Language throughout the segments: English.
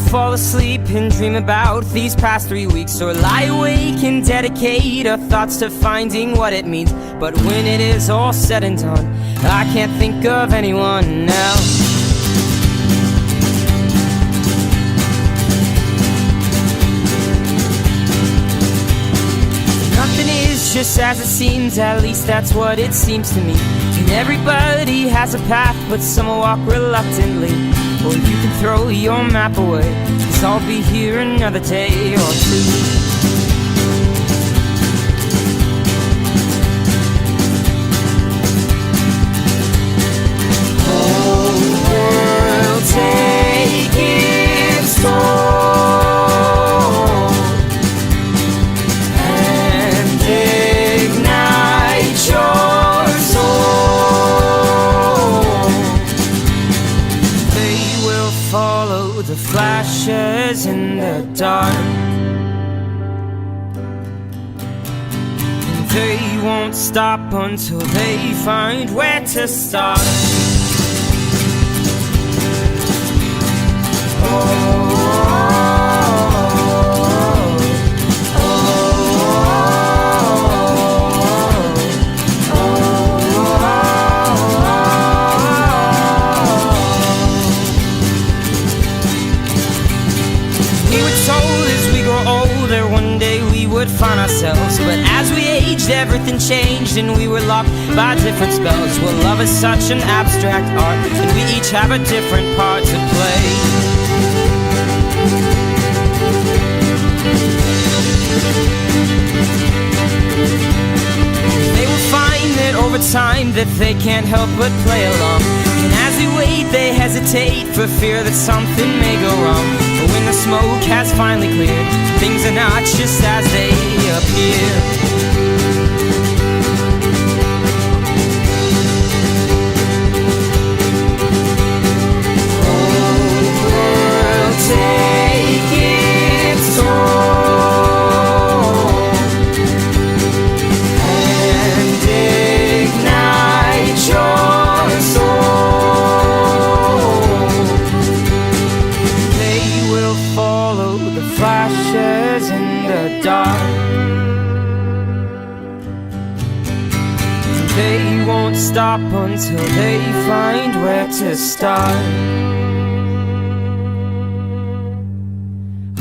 fall asleep and dream about these past 3 weeks, or lie awake and dedicate our thoughts to finding what it means. But when it is all said and done, I can't think of anyone else. Nothing is just as it seems, at least that's what it seems to me. And everybody has a path, but some will walk reluctantly. Or you can throw your map away, 'cause I'll be here another day or two. Oh, world, take its toll and ignite your soul. They will follow the flashes in the dark, and they won't stop until they find where to start. One day we would find ourselves, but as we aged, everything changed and we were locked by different spells. Well, love is such an abstract art, and we each have a different part to play. They will find that over time that they can't help but play along, and as we wait they hesitate for fear that something may go wrong. But when the smoke has finally cleared, things are not just as they appear. Oh, world, take its toll and ignite your soul. They will follow the flashes in the dark, they won't stop until they find where to start.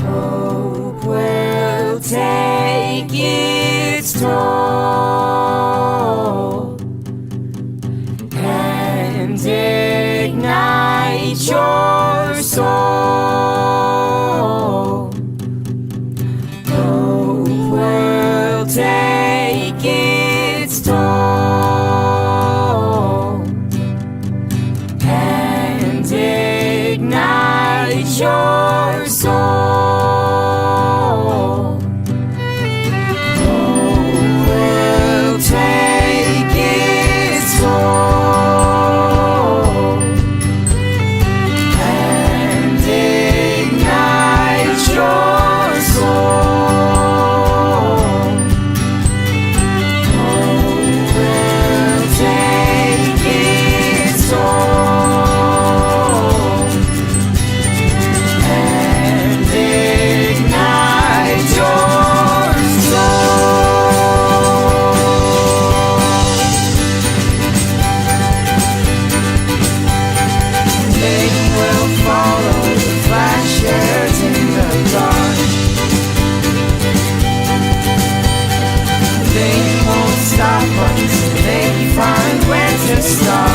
Hope will take its toll and ignite your soul. Hope will take its toll and ignite your soul. Hope will take its toll and ignite your soul. Hope will take its toll and ignite your soul. They will follow the flashes in the dark, they won't stop until they find where to start.